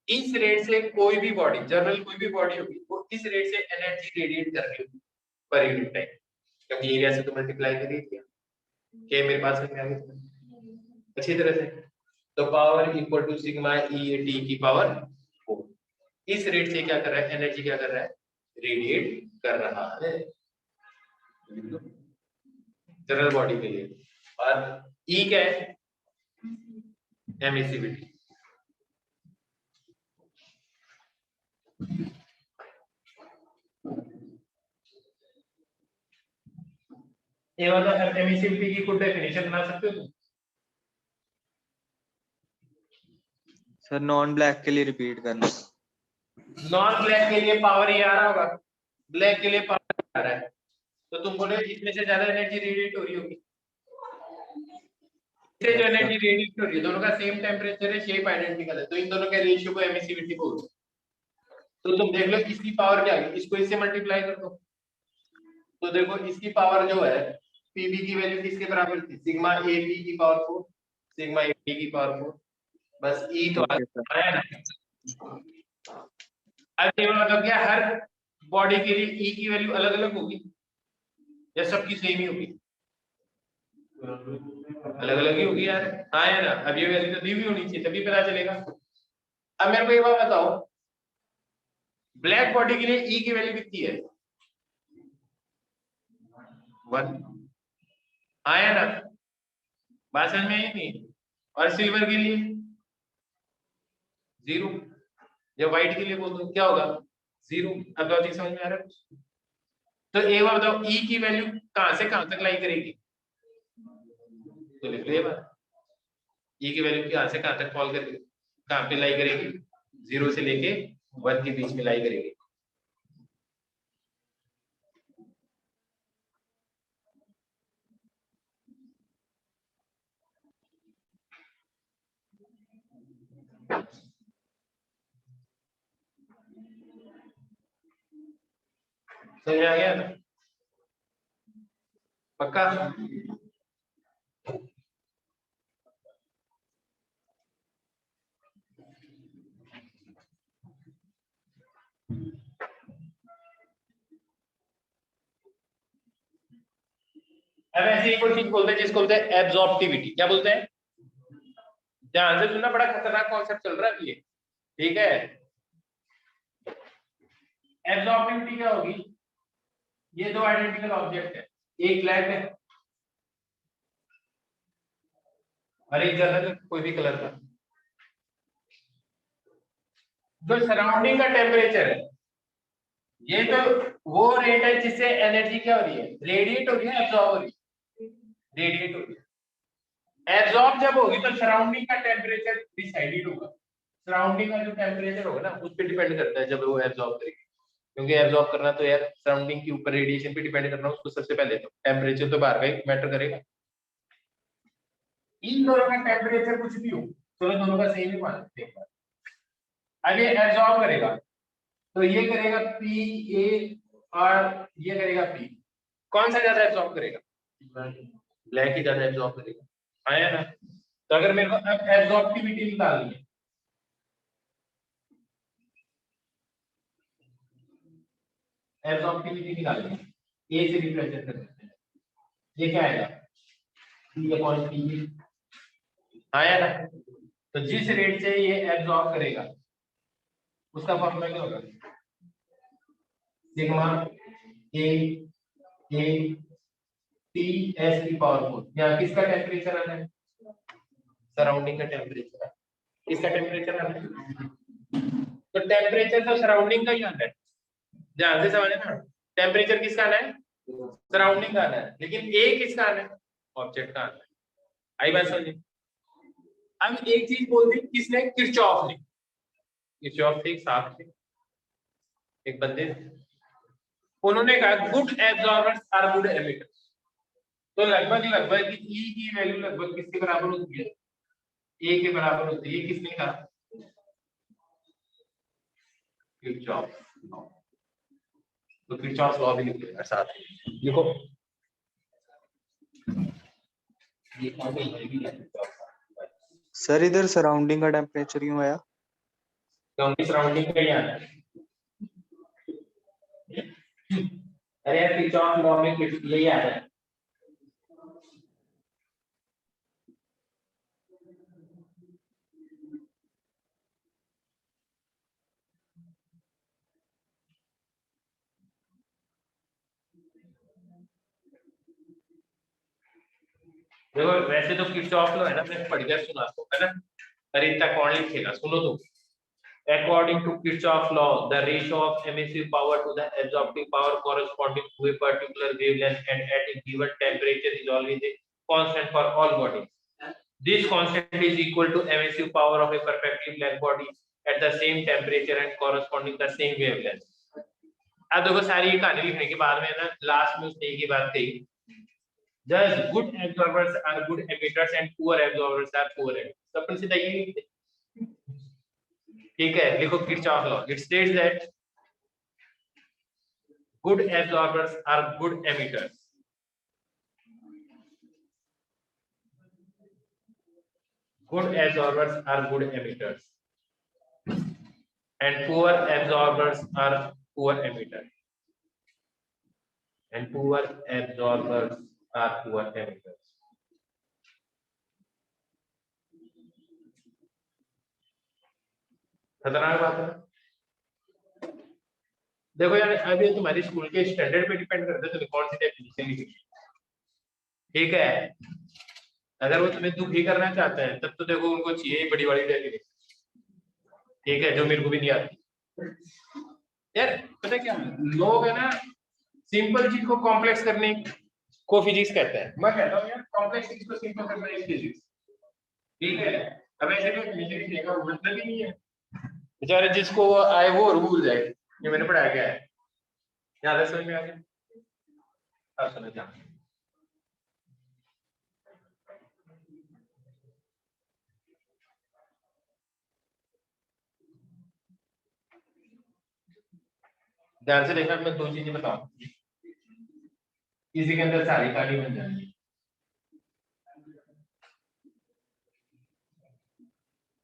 इस रेट से कोई भी बॉडी, जनरल कोई भी बॉडी होगी, वो इस रेट से एनर्जी रेडिएट कर रही होगी पर यूनिट टाइम, क्योंकि एरिया से तो मल्टीप्लाई कर दिया के मेरे पास में आ गया अच्छी तरह से। तो power equal to sigma E T की पावर 4। इस रेट से क्या कर रहा है? एनर्जी क्या कर रहा है? रेडिएट कर रहा है जनरल बॉडी के लिए। और ई क्या है? एमिसिविटी। ये मतलब एमिसिविटी की कुछ डेफिनेशन बना सकते हो तुम? सर नॉन ब्लैक के लिए रिपीट करना। नॉन ब्लैक के लिए पावर ये आ रहा होगा, ब्लैक के लिए पावर आ रहा है, तो तुम बोले इसमें से ज्यादा एनर्जी रेडिएट हो रही होगी। इससे जो एनर्जी रेडिएट हो रही है दोनों का सेम टेम्परेचर है, शेप आइडेंटिकल है, तो इन दोनों के रेशियो को एमिसिविटी बोलते हैं। तो तुम देख लो इसकी पावर क्या है, इसको इससे मल्टीप्लाई कर दो, तो देखो इसकी पावर जो है पीबी की वैल्यू किसके बराबर थी? सिग्मा ए पी की पावर 4, सिग्मा ए टी की पावर 4, बस ई तो आया ना। अब ये मतलब क्या, हर बॉडी के लिए ई की वैल्यू अलग अलग होगी या सबकी सेम ही होगी? अलग अलग ही होगी यार। हाँ है ना? अब ये वैल्यू तो दी हुई होनी चाहिए तभी पता चलेगा। अब मेरे को एक बात बताओ, ब्लैक बॉडी के लिए ई की वैल्यू कितनी है? 1। हाँ है ना? बात समझ में आई नहीं? और सिल्वर के लिए 0, या व्हाइट के लिए बोल दो क्या होगा? 0। अब लॉजिक समझ में आ रहा है? तो एक बार बताओ ई की वैल्यू कहां से कहां तक लाई करेगी? तो लिख लो ये बात, ई की वैल्यू कहां से कहां तक फॉल करेगी, कहां पे लाई करेगी? 0 से लेके 1 के बीच में लाई करेगी। समझ में आ गया ना? पक्का? अब ऐसे ही कोई चीज बोलते हैं जिसको बोलते हैं एब्जॉर्प्टिविटी। क्या बोलते हैं? ध्यान से सुनना, बड़ा खतरनाक कॉन्सेप्ट चल रहा है ये, ठीक है? एब्जॉर्प्टिविटी क्या होगी? ये दो आइडेंटिकल ऑब्जेक्ट है, एक ब्लैक है और एक जनरल कोई भी कलर का। जो सराउंडिंग का टेम्परेचर है, ये तो वो रेट है जिससे एनर्जी क्या हो रही है? रेडिएट हो रही है, एब्जॉर्ब हो रही है? रेडिएट हो रही है। एब्जॉर्ब जब होगी तो सराउंडिंग का टेम्परेचर डिसाइडेड होगा। सराउंडिंग का जो टेम्परेचर होगा ना उस पर डिपेंड करता है जब वो एब्जॉर्ब करेगी, क्योंकि एब्जॉर्ब करना तो यार सराउंडिंग के ऊपर रेडिएशन पे डिपेंड करना, उसको सबसे पहले तो टेम्परेचर तो बाहर का ही मैटर करेगा। इन दोनों का टेम्परेचर कुछ भी हो, चलो दोनों का सेम ही मान लेते हैं। अब ये एब्जॉर्ब करेगा तो ये करेगा पी ए और ये करेगा पी। कौन सा ज्यादा एब्जॉर्ब करेगा? ब्लैक ही ज्यादा एब्जॉर्ब करेगा, आया ना? तो अगर मेरे को अब एब्जॉर्प्टिविटी निकालनी है, एब्जॉर्प्टिविटी निकालनी है, ए से रिप्रेजेंट कर देते हैं। ये क्या आएगा? P/P आया ना? तो जिस रेट से ये एब्जॉर्ब करेगा उसका फॉर्मूला क्या होगा? Sigma A A T S की पावर 4। यहाँ किसका टेम्परेचर आना है? सराउंडिंग का टेम्परेचर। इसका टेम्परेचर आना है, तो टेम्परेचर तो सराउंडिंग का ही आना है, ध्यान से समझे ना, टेम्परेचर किसका आना है, सराउंडिंग का आना है, लेकिन ए किसका आना है, ऑब्जेक्ट का आना है। आई बात समझे। अब एक चीज बोल दी किसने, किरचॉफ ने, किरचॉफ थे, एक साहब थे, एक बंदे थे, उन्होंने कहा good absorbers are good emitters. तो लगभग लगभग ई की वैल्यू लगभग किसके बराबर होती है, ए के बराबर होती है, किसने कहा, किरचॉफ लॉ। तो किरचॉफ लॉ भी लिख लेगा साथ में, लिखो ये कौन सी है भी है किरचॉफ लॉ। सर इधर सराउंडिंग का टेम्परेचर क्यों आया? क्योंकि सराउंडिंग का ही आना है। अरे यार किरचॉफ लॉ में यही आ रहा है। देखो वैसे तो किरचॉफ लॉ है ना, मैं पढ़ कर सुनाता हूँ, है ना, अरे इतना कौन लिखेगा, सुनो तो। According to Kirchhoff's law, the ratio of emissive power to the absorptive power corresponding to a particular wavelength and at a given temperature is always a constant for all bodies. This constant is equal to emissive power of a perfectly black body at the same temperature and corresponding the same wavelength. अब देखो सारी कहानी लिखने के बाद में ना last में उसने एक ही बात कही, thus good absorbers are good emitters and poor absorbers are poor emitters. तो अपन सीधा ये लिखते, ठीक है, लिखो Kirchhoff law, it states that good absorbers are good emitters, good absorbers are good emitters and poor absorbers are poor emitters, and poor absorbers are poor emitters. खतरनाक बात है। देखो यार अभी तुम्हारी स्कूल के स्टैंडर्ड पे डिपेंड करता है तुम्हें कौन सी डेफिनेशन लिखनी, ठीक है। अगर वो तुम्हें दुखी करना चाहते हैं तब तो देखो उनको चाहिए बड़ी बड़ी डेफिनेशन, ठीक है, जो मेरे को भी नहीं आती। यार पता क्या लोग है ना, सिंपल चीज को कॉम्प्लेक्स करने को फिजिक्स कहते हैं, मैं कहता हूँ यार कॉम्प्लेक्स चीज को सिंपल करना है फिजिक्स, ठीक है। अब ऐसे भी फिजिक्स का मतलब ही नहीं है, बेचारे जिसको आए वो भूल जाए, ये मैंने पढ़ाया क्या है, ज्यादा समझ में आ गया, अब समझ आ गया। ध्यान से देखना, मैं दो चीजें बताऊं, इसी के अंदर सारी कहानी बन जाएगी।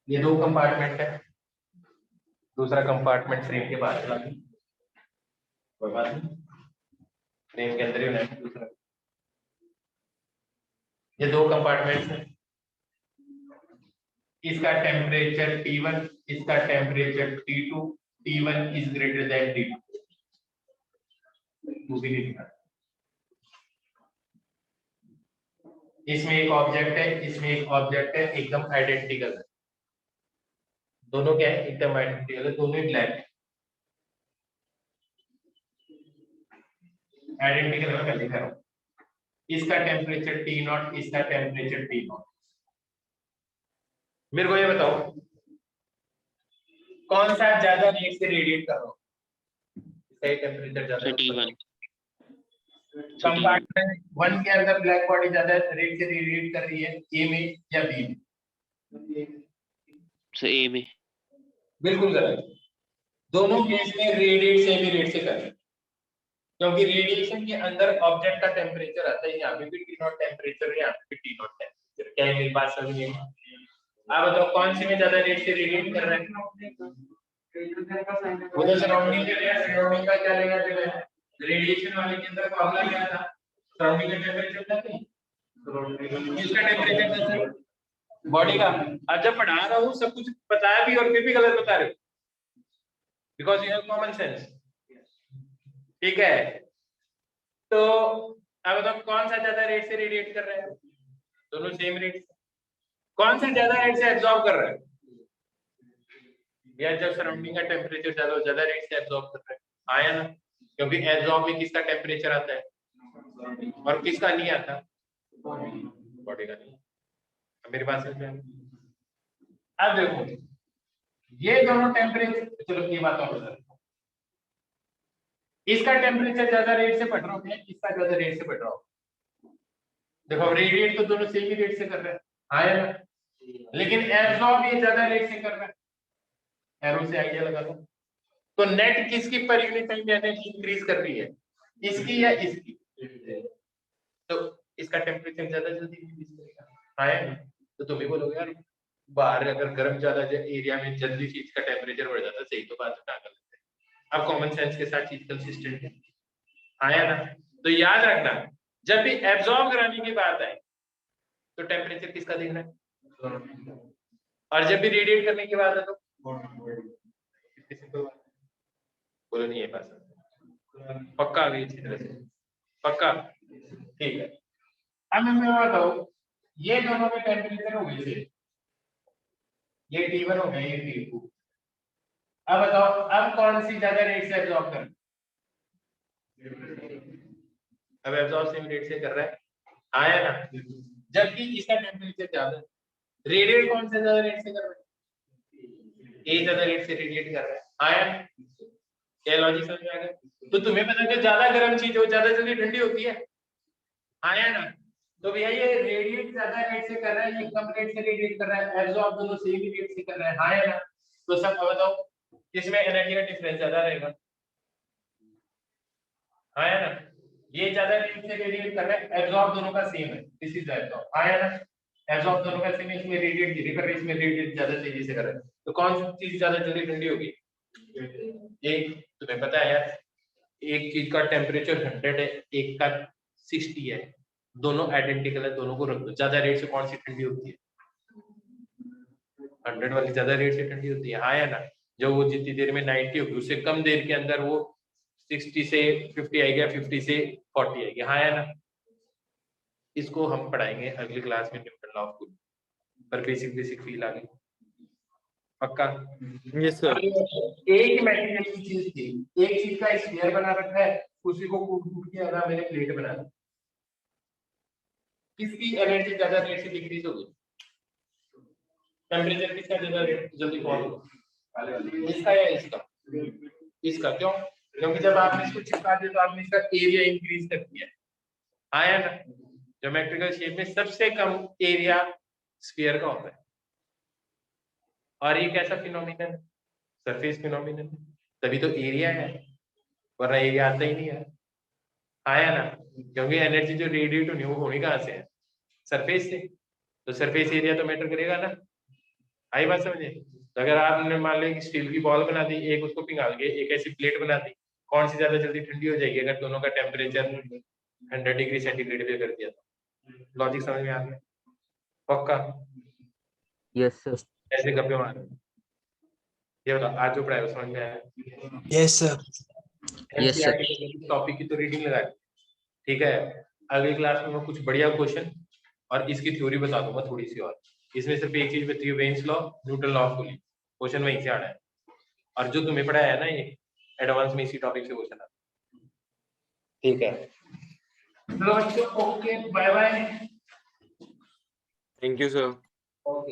ये दो कंपार्टमेंट है, दूसरा कंपार्टमेंट फ्रेम के बाहर चला गया, कोई बात नहीं, फ्रेम के अंदर ही होना है दूसरा। ये दो कंपार्टमेंट्स हैं, इसका टेम्परेचर T1, इसका temperature T2, T1 is greater than T2, भी नहीं लिखा। इसमें एक ऑब्जेक्ट है, इसमें एक ऑब्जेक्ट है, एकदम आइडेंटिकल है, दोनों क्या है, एकदम आइडेंटिकल है, दोनों ही ब्लैक है, आइडेंटिकल मैं पहले कर रहा हूं। इसका टेम्परेचर T0, इसका टेम्परेचर T0। मेरे को ये बताओ कौन सा ज्यादा रेट से रेडिएट कर रहा हूं, इसका टेम्परेचर ज्यादा T1 कंपार्टमेंट 1 के अंदर ब्लैक बॉडी ज्यादा रेट से रेडिएट कर रही है, ए में या बी में? से A में। बिल्कुल गलत, दोनों केस में रेडिएट सेम ही रेट से कर रहे हैं, क्योंकि रेडिएशन के अंदर ऑब्जेक्ट का टेम्परेचर आता है, यहाँ पे भी T0 टेम्परेचर है, यहाँ पे भी T0 टेम्परेचर। क्या है मेरी बात समझ में? आप बताओ कौन सी में ज्यादा रेट से रेडिएट कर रहे हैं? उधर सराउंडिंग के लिए, सराउंडिंग का क्या लेना देना है, रेडिएशन वाले के अंदर फॉर्मूला क्या था, सराउंडिंग का टेम्परेचर था नहीं, इसका टेम्परेचर था सर बॉडी का। आज जब पढ़ा रहा हूँ सब कुछ बताया भी और फिर भी गलत बता रहे हो, because you have common sense, ठीक है। तो अब बताओ कौन सा ज्यादा रेट से रेडिएट कर रहा है, दोनों सेम रेट से। कौन सा ज्यादा रेट से एब्जॉर्ब कर रहा है, या जब सराउंडिंग का टेम्परेचर ज्यादा रेट से एब्जॉर्ब कर रहा है, आया ना, क्योंकि एब्जॉर्ब में किसका टेम्परेचर आता है और किसका नहीं आता, बॉडी का नहीं। अब मेरी बात समझ में आई? अब देखो ये दोनों टेम्परेचर, चलो ये बात और बता, इसका टेम्परेचर ज्यादा रेट से बढ़ रहा है, इसका ज्यादा रेट से बढ़ रहा हो। देखो रेडिएट तो दोनों सेम ही रेट से कर रहे हैं, आया ना, लेकिन एब्जॉर्ब ये ज्यादा रेट से कर रहा है, एरो से आइडिया लगा दो। तो नेट किसकी पर यूनिट टाइम एनर्जी इंक्रीज कर रही है, इसकी या इसकी? तो इसका टेम्परेचर ज्यादा जल्दी इंक्रीज करेगा, आया ना। तो तुम भी बोलोगे यार बाहर अगर गर्म ज्यादा एरिया में जल्दी चीज का टेम्परेचर बढ़ जाता है, सही तो बात है, कर लेते हैं। अब कॉमन सेंस के साथ चीज कंसिस्टेंट है, आया ना। तो याद रखना जब भी एब्जॉर्ब कराने की बात आए तो टेम्परेचर किसका देखना है, और जब भी रेडिएट करने की बात है तो बोलो नहीं है पास, पक्का अभी अच्छी तरह से पक्का, ठीक है। अब मैं बताऊं ये दोनों के टेम्परेचर हो गए थे, ये T1 हो गया, ये T2। अब बताओ अब कौन सी ज्यादा रेट से एब्जॉर्ब कर, अब एब्जॉर्ब सेम रेट से कर रहा है, आया ना, जबकि इसका टेम्परेचर ज्यादा है। रेडिएट कौन से ज्यादा रेट से कर रहा है, ए ज्यादा रेट से रेडिएट कर रहा है, आया ना। क्या लॉजिक समझ में आ गया? तो तुम्हें पता है जो ज्यादा गर्म चीज हो ज्यादा जल्दी ठंडी होती है, आया ना। तो भैया ये रेडिएट ज्यादा रेट से कर रहा है, ये कम रेट से रेडिएट कर रहा है, एब्जॉर्ब दोनों सेम ही रेट से कर रहा है, आया ना। तो सब बताओ किसमें एनर्जी का डिफरेंस ज्यादा रहेगा, आया ना। ये ज्यादा रेट से रेडिएट कर रहा है, एब्जॉर्ब दोनों का सेम है, दिस इज एब्जॉर्ब, आया ना। एब्जॉर्ब दोनों का सेम है, इसमें रेडिएट धीरे कर रहा है, इसमें रेडिएट ज्यादा तेजी से कर रहा है। तो कौन सी चीज ज्यादा जल्दी ठंडी होगी, ये तुम्हें पता है यार, एक चीज का टेम्परेचर 100 है, एक का 60 है, दोनों आइडेंटिकल है, दोनों को रख दो, ज्यादा रेट से कौन सी ठंडी होती है, 100 वाली ज्यादा रेट से ठंडी होती है, हाँ या ना। जब वो जितनी देर में 90 होगी उससे कम देर के अंदर वो 60 से 50 आएगी, 50 से 40 आएगी, हाँ या ना। इसको हम पढ़ाएंगे अगली क्लास में, न्यूटन लॉ ऑफ कूलिंग पर बेसिक फील आ गई, पक्का। Yes sir. एक मटेरियल की चीज थी, एक चीज का स्फीयर बना रखा है, उसी को कूट के आधा मैंने प्लेट बना दी, किसकी एनर्जी ज्यादा रेट से डिक्रीज होगी, टेम्परेचर किसका ज्यादा रेट जल्दी फॉल होगा, इसका या इसका, इसका। क्यों? क्योंकि जब आपने इसको चिपका दिया तो आपने इसका एरिया इंक्रीज कर दिया, आया ना। ज्योमेट्रिकल शेप में सबसे कम एरिया स्फीयर का होता है, और ये कैसा फिनोमिनन, सरफेस फिनोमिनन, तभी तो एरिया है, वरना एरिया आता ही नहीं है, आया ना। क्योंकि एनर्जी जो रेडिएट होनी वो होनी कहाँ से है, सरफेस से, तो सरफेस एरिया तो मैटर करेगा ना, आई बात समझे। तो अगर आपने मान लिया कि स्टील की बॉल बना दी, एक उसको पिघाल के एक ऐसी प्लेट बना दी, कौन सी ज्यादा जल्दी ठंडी हो जाएगी अगर दोनों का टेम्परेचर 100 डिग्री सेंटीग्रेड पे कर दिया तो, लॉजिक समझ में आ गया, पक्का। Yes sir. ऐसे गप्पे मार, ये बताओ आज जो पढ़ाया समझ में आया, yes sir. Yes, sir. Topic की तो रीडिंग लगा दी, ठीक है। अगली क्लास में मैं कुछ बढ़िया क्वेश्चन और इसकी थ्योरी बता दूंगा थोड़ी सी, और इसमें सिर्फ एक चीज बताइए, veins law, Newton law of cooling, question वहीं से आना है, और जो तुम्हें पढ़ाया है ना ये एडवांस में इसी टॉपिक से क्वेश्चन आता है, ठीक है। चलो बच्चों, okay, bye bye, thank you sir. Okay.